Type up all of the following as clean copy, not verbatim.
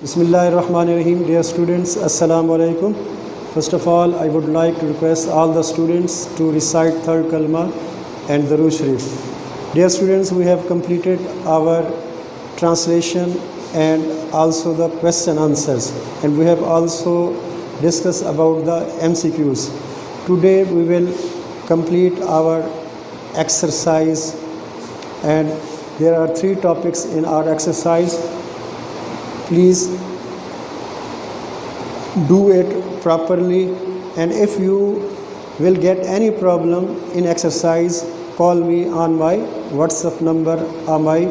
Bismillahirrahmanirrahim. Dear students, Assalamu alaikum. First of all, I would like to request all the students to recite third kalma and Durood Sharif. Dear students, we have completed our translation and also the question answers, and we have also discussed about the MCQs. Today we will complete our exercise, and there are 3 topics in our exercise. Please do it properly, and if you will get any problem in exercise, call me on my WhatsApp number or my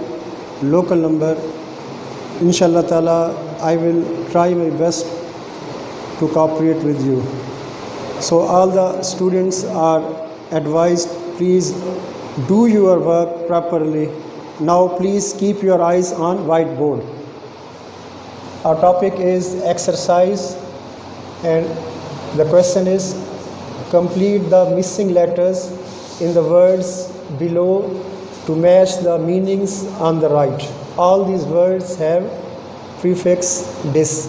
local number. Inshallah ta'ala, I will try my best to cooperate with you. So all the students are advised, please do your work properly. Now please keep your eyes on whiteboard. Our topic is exercise, and the question is complete the missing letters in the words below to match the meanings on the right. All these words have prefix dis.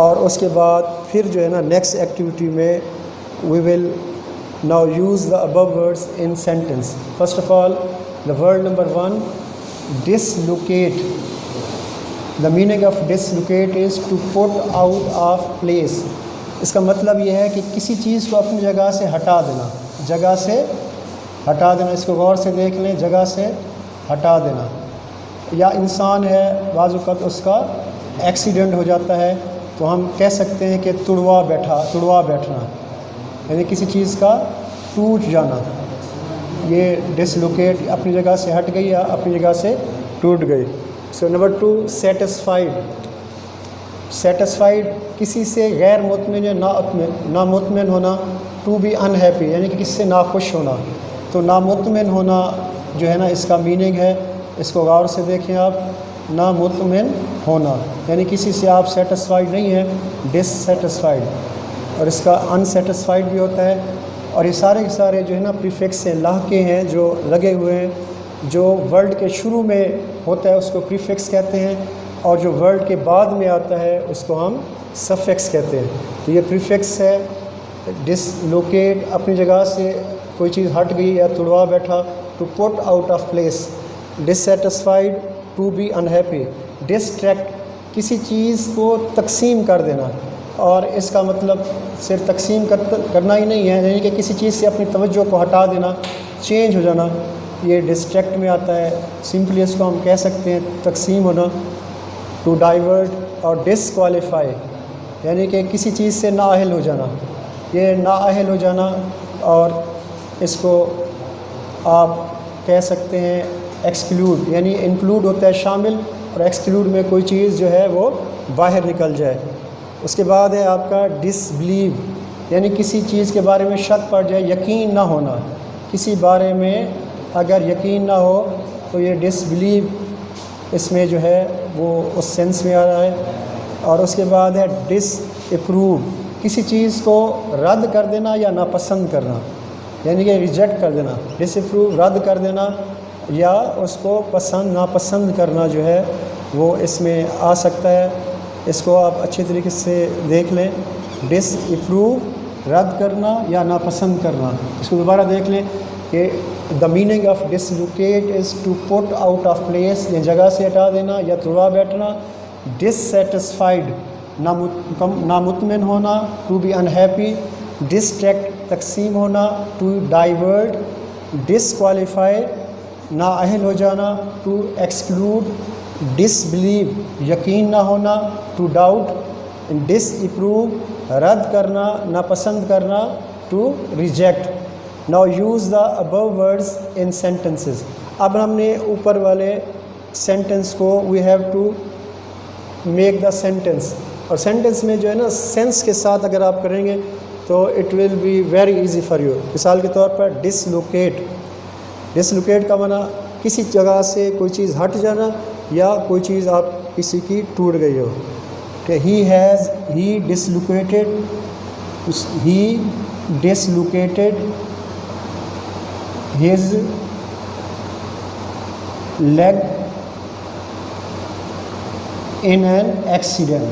اور اس کے بعد پھر جو ہے نا next activity میں we will now use the above words in sentence. First of all the word number 1 dislocate. The meaning of dislocate is to put out of place. اس کا مطلب یہ ہے کہ کسی چیز کو اپنی جگہ سے ہٹا دینا، جگہ سے ہٹا دینا. اس کو غور سے دیکھ لیں، جگہ سے ہٹا دینا. یا انسان ہے، بعض اوقات اس کا ایکسیڈنٹ ہو جاتا ہے تو ہم کہہ سکتے ہیں کہ تڑوا بیٹھنا، یعنی کسی چیز کا ٹوٹ جانا. یہ ڈسلوکیٹ اپنی جگہ سے ہٹ گئی یا اپنی جگہ سے ٹوٹ گئی. سو نمبر 2 سیٹسفائیڈ. سیٹسفائیڈ کسی سے غیر مطمئن یا نامطمئن ہونا. ٹو بی انہیپی یعنی کہ کسی سے ناخوش ہونا. تو نامطمئن ہونا جو ہے نا اس کا میننگ ہے، اس کو غور سے دیکھیں آپ. نامطمئن ہونا یعنی کسی سے آپ سیٹسفائیڈ نہیں ہیں، ڈس سیٹسفائیڈ. اور اس کا ان سیٹسفائیڈ بھی ہوتا ہے. اور یہ سارے کے سارے جو ہے نا پریفکس ہیں، لاحقے ہیں جو لگے ہوئے ہیں. جو ورڈ کے شروع میں ہوتا ہے اس کو پریفکس کہتے ہیں، اور جو ورڈ کے بعد میں آتا ہے اس کو ہم سفکس کہتے ہیں. تو یہ پریفکس ہے. ڈس لوکیٹ اپنی جگہ سے کوئی چیز ہٹ گئی یا تڑوا بیٹھا. To put out of place. Dissatisfied to be unhappy. Distract کسی چیز کو تقسیم کر دینا، اور اس کا مطلب صرف تقسیم کرنا ہی نہیں ہے، یعنی کہ کسی چیز سے اپنی توجہ کو ہٹا دینا، چینج ہو جانا. یہ ڈسٹریکٹ میں آتا ہے. سمپلی اس کو ہم کہہ سکتے ہیں تقسیم ہونا. ٹو ڈائیورٹ اور ڈسکوالیفائی یعنی کہ کسی چیز سے نااہل ہو جانا. یہ نااہل ہو جانا، اور اس کو آپ کہہ سکتے ہیں ایکسکلوڈ، یعنی انکلوڈ ہوتا ہے شامل، اور ایکسکلوڈ میں کوئی چیز جو ہے وہ باہر نکل جائے. اس کے بعد ہے آپ کا ڈس بلیو یعنی کسی چیز کے بارے میں شک پڑ جائے، یقین نہ ہونا. کسی بارے میں اگر یقین نہ ہو تو یہ ڈس بلیو اس میں جو ہے وہ اس سینس میں آ رہا ہے. اور اس کے بعد ہے ڈس اپروو کسی چیز کو رد کر دینا یا ناپسند کرنا، یعنی کہ ریجیکٹ کر دینا. ڈس اپروو رد کر دینا یا اس کو ناپسند کرنا جو ہے وہ اس میں آ سکتا ہے. اس کو آپ اچھی طریقے سے دیکھ لیں. ڈس اپروو رد کرنا یا ناپسند کرنا. اس کو دوبارہ دیکھ لیں کہ the meaning of dislocate is to put out of place یا جگہ سے ہٹا دینا یا تڑوا بیٹھنا. ڈس سیٹسفائیڈ نامطمئن ہونا، ٹو بی انہیپی. ڈسٹریکٹ تقسیم ہونا، ٹو ڈائیورٹ. ڈسکوالیفائی نااہل ہو جانا، ٹو ایکسکلوڈ. ڈس بلیو یقین نہ ہونا، ٹو ڈاؤٹ. ڈس اپروو رد کرنا، ناپسند کرنا، to reject. Now use the above words in sentences. اب ہم نے اوپر والے سینٹنس کو we have to make the sentence. اور سینٹنس میں جو ہے نا سینس کے ساتھ اگر آپ کریں گے تو it will be very easy for you. مثال کے طور پر ڈسلوکیٹ. ڈسلوکیٹ کا معنی کسی جگہ سے کوئی چیز ہٹ جانا یا کوئی چیز آپ کسی کی ٹوٹ گئی ہو. کہ he dislocated his leg in an accident.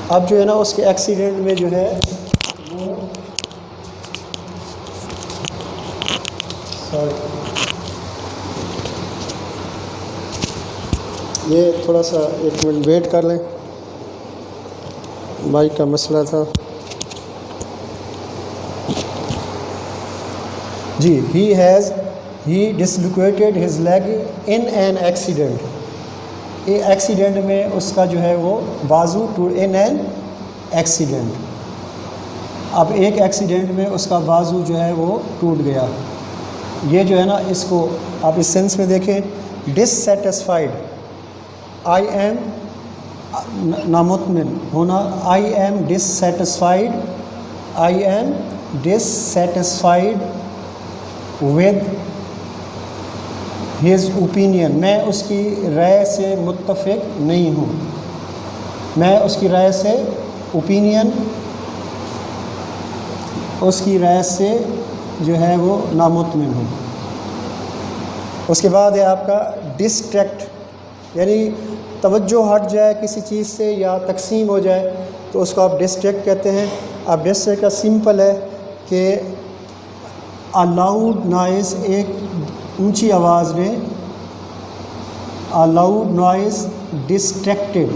اب جو ہے نا اس کے ایکسیڈنٹ میں جو ہے وہ یہ تھوڑا سا 1 منٹ ویٹ کر لیں، بائک کا مسئلہ تھا جی. he dislocated his leg in an accident. یہ ایکسیڈنٹ میں اس کا جو ہے وہ بازو in an accident. اب ایک ایکسیڈنٹ میں اس کا بازو جو ہے وہ ٹوٹ گیا. یہ جو ہے نا اس کو آپ اس سینس میں دیکھیں، dissatisfied I am نامطمئن ہونا، I am dissatisfied with his opinion. میں اس کی رائے سے متفق نہیں ہوں، میں اس کی رائے سے اس کی رائے سے جو ہے وہ نامطمئن ہوں. اس کے بعد ہے آپ کا ڈسٹریکٹ، یعنی توجہ ہٹ جائے کسی چیز سے یا تقسیم ہو جائے تو اس کو آپ ڈسٹریکٹ کہتے ہیں. اب ڈسٹریکٹ کا سمپل ہے کہ لاؤڈ نوائز، ایک اونچی آواز نے، لاؤڈ نوائز ڈسٹریکٹڈ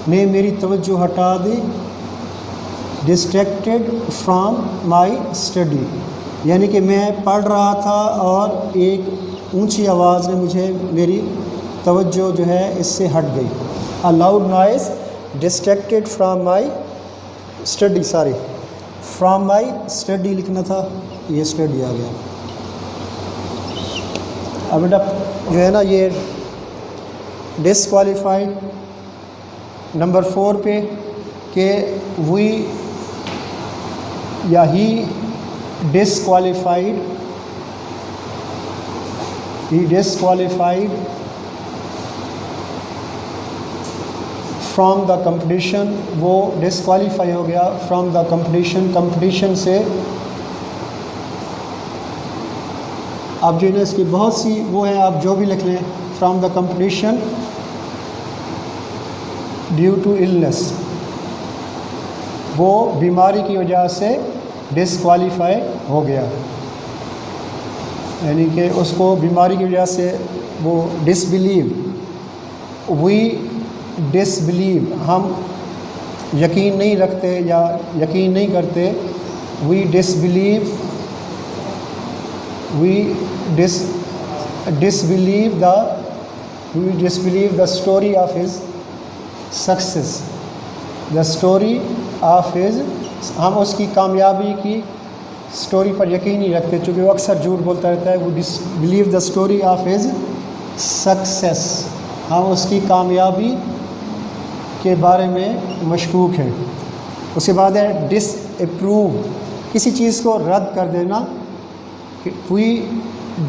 نے میری توجہ ہٹا دی، ڈسٹریکٹڈ فرام مائی اسٹڈی، یعنی کہ میں پڑھ رہا تھا اور ایک اونچی آواز نے میری توجہ جو ہے اس سے ہٹ گئی. Loud noise distracted from my study, from my study لکھنا تھا، یہ اسٹڈی آ گیا. اب بیٹا جو ہے نا یہ ڈسکوالیفائی نمبر 4 پہ کہ وی یا ہی ڈسکوالیفائڈ فرام دا کمپٹیشن، وہ ڈسکوالیفائی ہو گیا فرام دا کمپٹیشن سے. اب جو ہے نا اس کی بہت سی وہ ہیں، آپ جو بھی لکھ لیں، from the competition due to illness, وہ بیماری کی وجہ سے ڈسکوالیفائی ہو گیا، یعنی کہ اس کو بیماری کی وجہ سے وہ وی ڈسبلیو، ہم یقین نہیں رکھتے یا یقین نہیں کرتے، we disbelieve the story of his success, ہم اس کی کامیابی کی اسٹوری پر یقین نہیں رکھتے، چونکہ وہ اکثر جھوٹ بولتا رہتا ہے. وہ disbelieve the story of his success, ہم اس کی کامیابی کے بارے میں مشکوک ہیں. اس کے بعد ہے ڈس اپروو، کسی چیز کو رد کر دینا، وی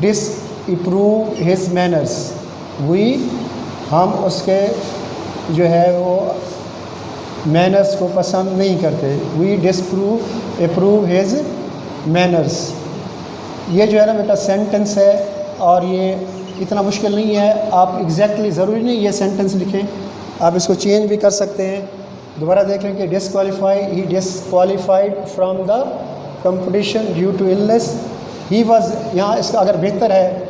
ڈس اپروو ہز مینرس، ہم اس کے جو ہے وہ مینرس کو پسند نہیں کرتے، وی اپروو ہز مینرس. یہ جو ہے نا بیٹا سینٹنس ہے اور یہ اتنا مشکل نہیں ہے، آپ ایگزیکٹلی ضروری نہیں یہ سینٹنس لکھیں، آپ اس کو چینج بھی کر سکتے ہیں. دوبارہ دیکھ لیں کہ he disqualified from the competition due to illness, he was, یہاں اس کا اگر بہتر ہے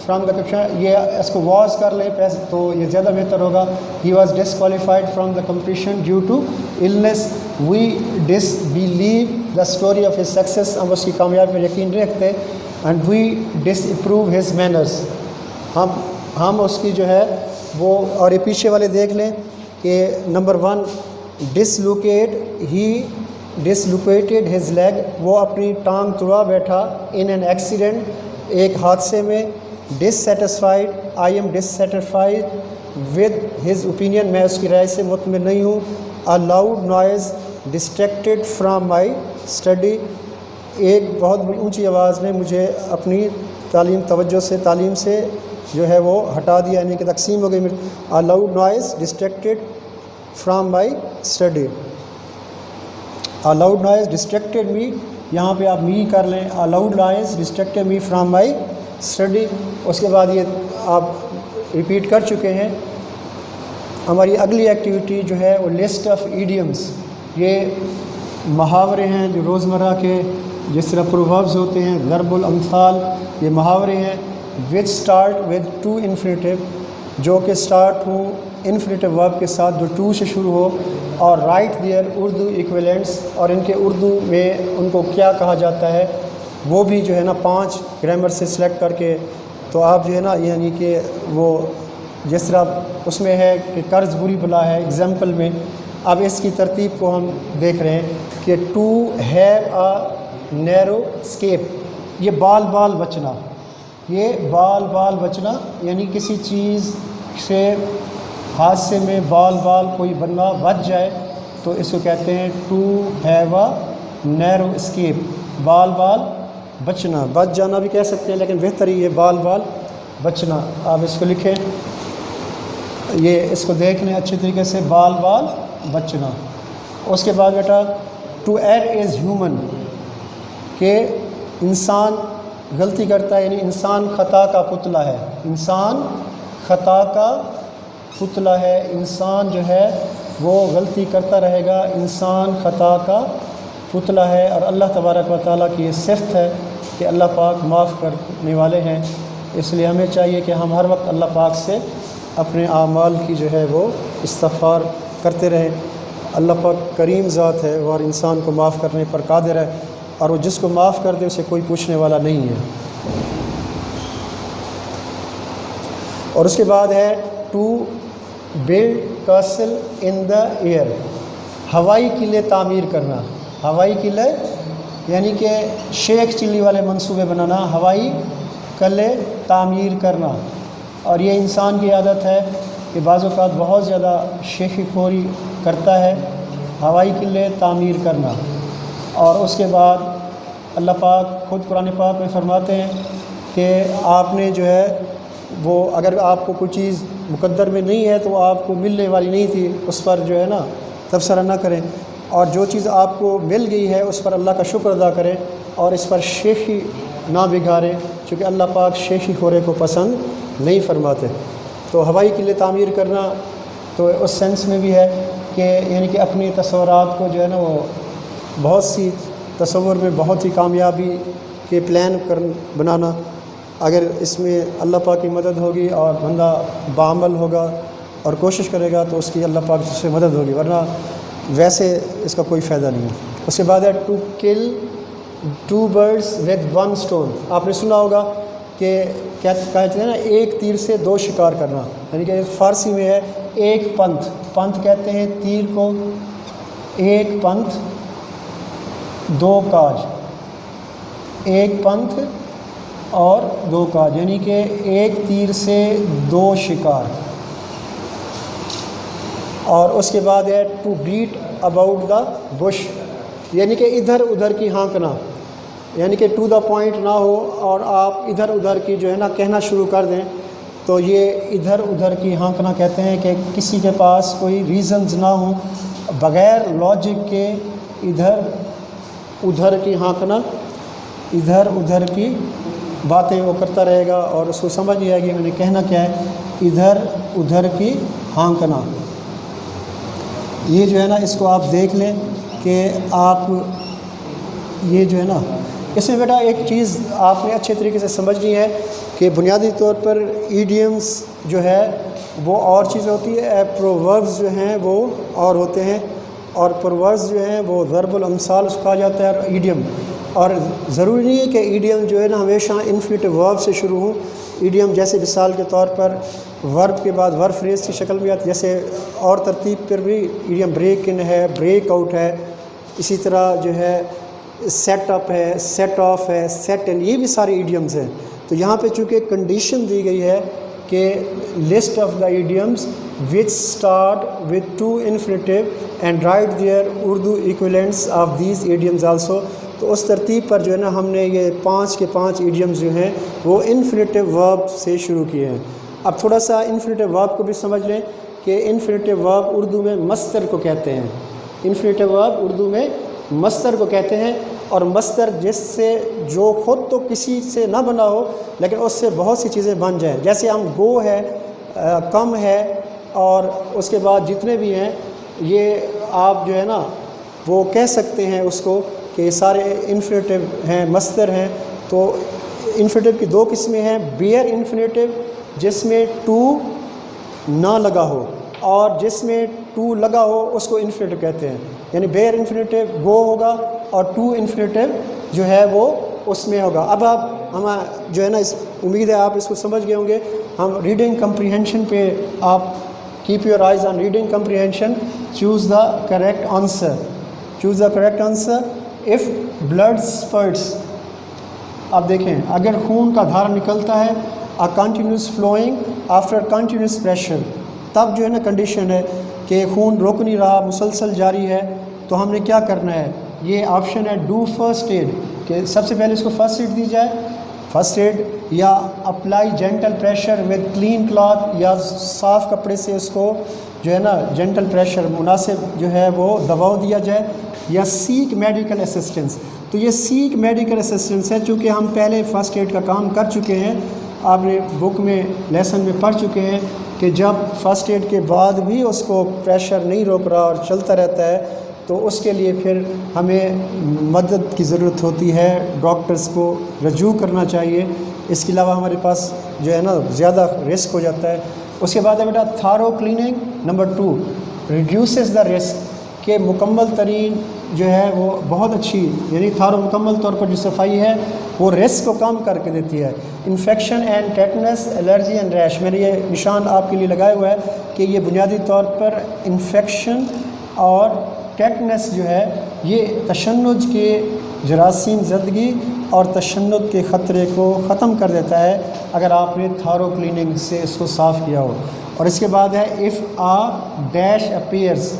فرام دا کمپٹیشن، یہ اس کو واز کر لیں تو یہ زیادہ بہتر ہوگا. He was disqualified from the competition due to illness, we disbelieve the story of his success, ہم اس کی کامیابی پر یقین نہیں رکھتے. And we disapprove his manners, ہم اس کی جو ہے وہ، اور یہ پیچھے والے دیکھ لیں کہ نمبر 1 ہی ڈسلوکیٹڈ ہز لیگ، وہ اپنی ٹانگ توڑا بیٹھا، ان این ایکسیڈنٹ، ایک حادثے میں. Dissatisfied, I am dissatisfied with his opinion, میں اس کی رائے سے مطمئن نہیں ہوں. Loud noise distracted from my study, ایک بہت بڑی اونچی آواز نے مجھے اپنی توجہ سے تعلیم سے جو ہے وہ ہٹا دیا، یعنی کہ تقسیم ہو گئی. Loud noise distracted from my study. A loud noise distracted me, یہاں پہ آپ می کر لیں. A loud noise distracted me from my study. اس کے بعد یہ آپ ریپیٹ کر چکے ہیں. ہماری اگلی ایکٹیویٹی جو ہے وہ لسٹ آف ایڈیمس. یہ محاورے ہیں جو روزمرہ کے جس طرح پرووربز ہوتے ہیں, ضرب الامثال, یہ محاورے ہیں which start with to infinitive, جو کہ سٹارٹ ہوں انفینیٹیو ورب کے ساتھ جو ٹو سے شروع ہو, اور رائٹ دیئر اردو ایکویلنٹس, اور ان کے اردو میں ان کو کیا کہا جاتا ہے وہ بھی جو ہے نا 5 گرامر سے سلیکٹ کر کے. تو آپ جو ہے نا یعنی کہ وہ جس طرح اس میں ہے کہ قرض بری بلا ہے ایگزامپل میں, اب اس کی ترتیب کو ہم دیکھ رہے ہیں کہ to have a narrow escape, یہ بال بچنا, یہ بال بچنا یعنی کسی چیز سے حادثے میں بال کوئی بندہ بچ جائے تو اس کو کہتے ہیں to have a narrow escape. بال بچنا, بچ جانا بھی کہہ سکتے ہیں لیکن بہتر ہی یہ بال بچنا. آپ اس کو لکھیں, یہ اس کو دیکھ لیں اچھے طریقے سے, بال بچنا. اس کے بعد بیٹا ٹو ایئر از ہیومن, کہ انسان غلطی کرتا ہے, یعنی انسان خطا کا پتلا ہے. انسان خطا کا پتلا ہے, انسان جو ہے وہ غلطی کرتا رہے گا, انسان خطا کا پتلا ہے. اور اللہ تبارک و تعالیٰ کی یہ صفت ہے کہ اللہ پاک معاف کرنے والے ہیں, اس لیے ہمیں چاہیے کہ ہم ہر وقت اللہ پاک سے اپنے اعمال کی جو ہے وہ استغفار کرتے رہیں. اللہ پاک کریم ذات ہے اور انسان کو معاف کرنے پر قادر ہے, اور وہ جس کو معاف کر دے اسے کوئی پوچھنے والا نہیں ہے. اور اس کے بعد ہے to build castle in the air, ہوائی قلعے تعمیر کرنا. ہوائی قلعے یعنی کہ شیخ چلی والے منصوبے بنانا, ہوائی قلعے تعمیر کرنا. اور یہ انسان کی عادت ہے کہ بعض اوقات بہت زیادہ شیخی خوری کرتا ہے, ہوائی قلعے تعمیر کرنا. اور اس کے بعد اللہ پاک خود قرآن پاک میں فرماتے ہیں کہ آپ نے جو ہے وہ اگر آپ کو کوئی چیز مقدر میں نہیں ہے تو وہ آپ کو ملنے والی نہیں تھی, اس پر جو ہے نا تبصرہ نہ کریں, اور جو چیز آپ کو مل گئی ہے اس پر اللہ کا شکر ادا کریں, اور اس پر شیخی نہ بگھاریں, چونکہ اللہ پاک شیخی خورے کو پسند نہیں فرماتے. تو ہوائی قلعے تعمیر کرنا تو اس سینس میں بھی ہے کہ یعنی کہ اپنی تصورات کو جو ہے نا وہ بہت سی تصور میں بہت ہی کامیابی کے پلان بنانا. اگر اس میں اللہ پاک کی مدد ہوگی اور بندہ بعمل ہوگا اور کوشش کرے گا تو اس کی اللہ پاک سے مدد ہوگی, ورنہ ویسے اس کا کوئی فائدہ نہیں ہے. اس کے بعد ہے to kill 2 birds with 1 stone. آپ نے سنا ہوگا کہ کہتے ہیں نا ایک تیر سے 2 شکار کرنا, یعنی کہ فارسی میں ہے ایک پنتھ. پنتھ کہتے ہیں تیر کو, ایک پنتھ 2 کاج, ایک پنتھ اور 2 کاج, یعنی کہ ایک تیر سے 2 شکار. اور اس کے بعد ہے to beat about the bush, یعنی کہ ادھر ادھر کی ہانکنا, یعنی کہ ٹو دا پوائنٹ نہ ہو اور آپ ادھر ادھر کی جو ہے نا کہنا شروع کر دیں, تو یہ ادھر ادھر کی ہانکنا کہتے ہیں. کہ کسی کے پاس کوئی ریزنز نہ ہوں, بغیر لاجک کے ادھر ادھر کی ہانکنا, ادھر ادھر کی باتیں وہ کرتا رہے گا اور اس کو سمجھ نہیں آئے گی میں نے کہنا کیا ہے, ادھر ادھر کی ہانکنا. یہ جو ہے نا اس کو آپ دیکھ لیں کہ آپ یہ جو ہے نا اس میں بیٹا ایک چیز آپ نے اچھے طریقے سے سمجھنی ہے کہ بنیادی طور پر ایڈیمز جو ہے وہ اور چیز ہوتی ہے, پرووربز جو ہیں وہ اور ہوتے ہیں, اور پرووربز جو ہیں وہ ضرب الامثال اس کو کہا جاتا ہے, اور ایڈیم. اور ضروری نہیں ہے کہ ایڈیم جو ہے نا ہمیشہ انفینیٹیو ورب سے شروع ہوں. ایڈیم جیسے مثال کے طور پر ورب کے بعد ورب فریز کی شکل میں آتی, جیسے اور ترتیب پر بھی ایڈیم بریک ان ہے, بریک آؤٹ ہے, اسی طرح جو ہے سیٹ اپ ہے, سیٹ آف ہے, سیٹ ان, یہ بھی سارے ایڈیمز ہیں. تو یہاں پہ چونکہ کنڈیشن دی گئی ہے کہ list of the idioms which start with 2 infinitive and write their Urdu equivalents of these idioms also, تو اس ترتیب پر جو ہے نا ہم نے یہ 5 کے 5 ایڈیمز جو ہیں وہ انفینیٹیو ورب سے شروع کیے ہیں. اب تھوڑا سا انفینیٹیو ورب کو بھی سمجھ لیں کہ انفینیٹیو ورب اردو میں مصدر کو کہتے ہیں. انفینیٹیو ورب اردو میں مصدر کو کہتے ہیں، اور مصدر جس سے جو خود تو کسی سے نہ بنا ہو لیکن اس سے بہت سی چیزیں بن جائیں. جیسے ہم گو ہے، کم ہے، اور اس کے بعد جتنے بھی ہیں یہ آپ جو ہے نا وہ کہہ سکتے ہیں اس کو کہ سارے انفینیٹیو ہیں، مصدر ہیں. تو انفینیٹیو کی دو قسمیں ہیں، بیئر انفینیٹیو جس میں ٹو نہ لگا ہو، اور جس میں ٹو لگا ہو اس کو انفینیٹیو کہتے ہیں. یعنی بیئر انفینیٹیو گو ہوگا اور ٹو انفینیٹیو جو ہے وہ اس میں ہوگا. اب آپ ہم جو ہے نا امید ہے آپ اس کو سمجھ گئے ہوں گے. ہم ریڈنگ کمپریہنشن پہ آپ keep your eyes on reading comprehension. Choose the correct answer. Choose the correct answer. If blood spurts, آپ دیکھیں اگر خون کا دھارا نکلتا ہے continuous flowing after continuous pressure, تب جو ہے نا کنڈیشن ہے کہ خون رک نہیں رہا، مسلسل جاری ہے، تو ہم نے کیا کرنا ہے. یہ آپشن ہے ڈو فرسٹ ایڈ، کہ سب سے پہلے اس کو فرسٹ ایڈ دی جائے. فرسٹ ایڈ یا apply gentle pressure with clean cloth, یا صاف کپڑے سے اس کو جو ہے نا جینٹل پریشر مناسب جو ہے وہ دباؤ دیا جائے. یا سیک میڈیکل اسسٹنس. تو یہ سیک میڈیکل اسسٹنس ہے، چونکہ ہم پہلے فرسٹ ایڈ کا کام کر چکے ہیں، آپ نے بک میں لیسن میں پڑھ چکے ہیں کہ جب فرسٹ ایڈ کے بعد بھی اس کو پریشر نہیں روک رہا اور چلتا رہتا ہے تو اس کے لیے پھر ہمیں مدد کی ضرورت ہوتی ہے، ڈاکٹرز کو رجوع کرنا چاہیے. اس کے علاوہ ہمارے پاس جو ہے نا زیادہ رسک ہو جاتا ہے. اس کے بعد ہے بیٹا thorough cleaning. Number 2 reduces the risk, کہ مکمل ترین جو ہے وہ بہت اچھی، یعنی تھارو مکمل طور پر جو صفائی ہے وہ رسک کو کم کر کے دیتی ہے. Infection and tetanus, allergy and rash. میں نے یہ نشان آپ کے لیے لگایا ہوا ہے کہ یہ بنیادی طور پر انفیکشن اور ٹیٹنس جو ہے یہ تشنج کے جراثیم زدگی اور تشنج کے خطرے کو ختم کر دیتا ہے اگر آپ نے تھارو کلیننگ سے اس کو صاف کیا ہو. اور اس کے بعد ہے اف آ ڈیش اپیئرس.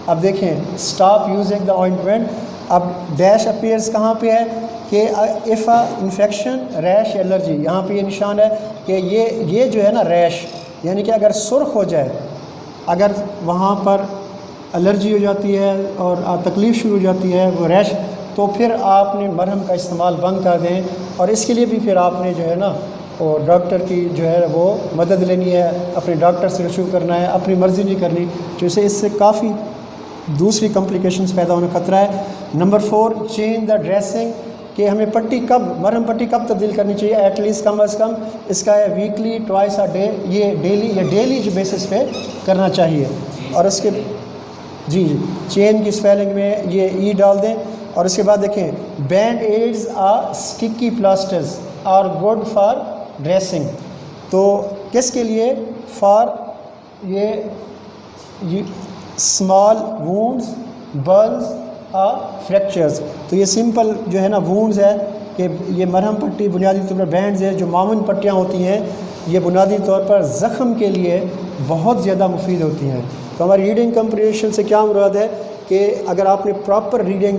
اب دیکھیں اسٹاپ یوزنگ دا آئنٹمنٹ. اب ڈیش اپیئرس کہاں پہ ہے کہ اف انفیکشن ریش الرجی، یہاں پہ یہ نشان ہے کہ یہ جو ہے نا ریش، یعنی کہ اگر سرخ ہو جائے، اگر وہاں پر الرجی ہو جاتی ہے اور تکلیف شروع ہو جاتی ہے وہ ریش، تو پھر آپ نے مرہم کا استعمال بند کر دیں. اور اس کے لیے بھی پھر آپ نے جو ہے نا وہ ڈاکٹر کی جو ہے وہ مدد لینی ہے، اپنے ڈاکٹر سے رجوع کرنا ہے، اپنی مرضی نہیں کرنی، جیسے اس سے کافی دوسری کمپلیکیشنز پیدا ہونے کا خطرہ ہے. نمبر 4 چینج دا ڈریسنگ، کہ ہمیں پٹی کب، مرہم پٹی کب تبدیل کرنی چاہیے. ایٹ لیسٹ کم از کم اس کا ہے ویکلی ٹوائس اے ڈے، یہ ڈیلی جو بیسس پہ کرنا چاہیے. اور اس کے جی چین کی اسپیلنگ میں یہ ای ڈال دیں. اور اس کے بعد دیکھیں band aids or sticky plasters are good for dressing. تو کس کے لیے؟ فار یہ small wounds, burns or fractures. تو یہ سمپل جو ہے نا وونڈز ہے کہ یہ مرہم پٹی بنیادی طور پر بینڈز ہے، جو معمون پٹیاں ہوتی ہیں یہ بنیادی طور پر زخم کے لیے بہت زیادہ مفید ہوتی ہیں. تو ہماری ریڈنگ کمپریہنشن سے کیا مراد ہے کہ اگر آپ نے پراپر ریڈنگ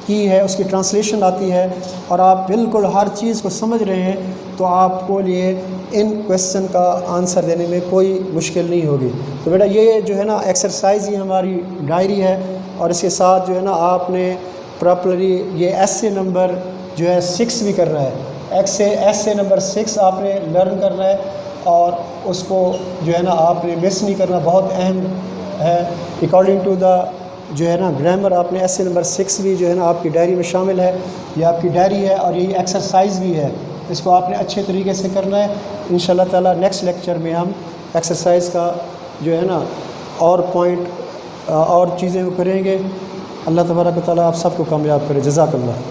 کی ہے، اس کی ٹرانسلیشن آتی ہے اور آپ بالکل ہر چیز کو سمجھ رہے ہیں، تو آپ کو لیے ان کویسچن کا آنسر دینے میں کوئی مشکل نہیں ہوگی. تو بیٹا یہ جو ہے نا ایکسرسائز ہی ہماری ڈائری ہے، اور اس کے ساتھ جو ہے نا آپ نے پراپرلی یہ ایسے نمبر جو ہے 6 بھی کرنا ہے. ایسے نمبر 6 آپ نے لرن کرنا ہے، اور اس کو جو ہے نا آپ نے مس نہیں کرنا، بہت اہم ہے. اکارڈنگ ٹو دا جو ہے نا گرامر آپ نے ایسے نمبر 6 بھی جو ہے نا آپ کی ڈائری میں شامل ہے. یہ آپ کی ڈائری ہے اور یہ ایکسرسائز بھی ہے، اس کو آپ نے اچھے طریقے سے کرنا ہے. انشاءاللہ تعالیٰ نیکسٹ لیکچر میں ہم ایکسرسائز کا جو ہے نا اور پوائنٹ اور چیزیں کریں گے. اللہ تبارک و تعالیٰ آپ سب کو کامیاب کرے. جزاک اللہ.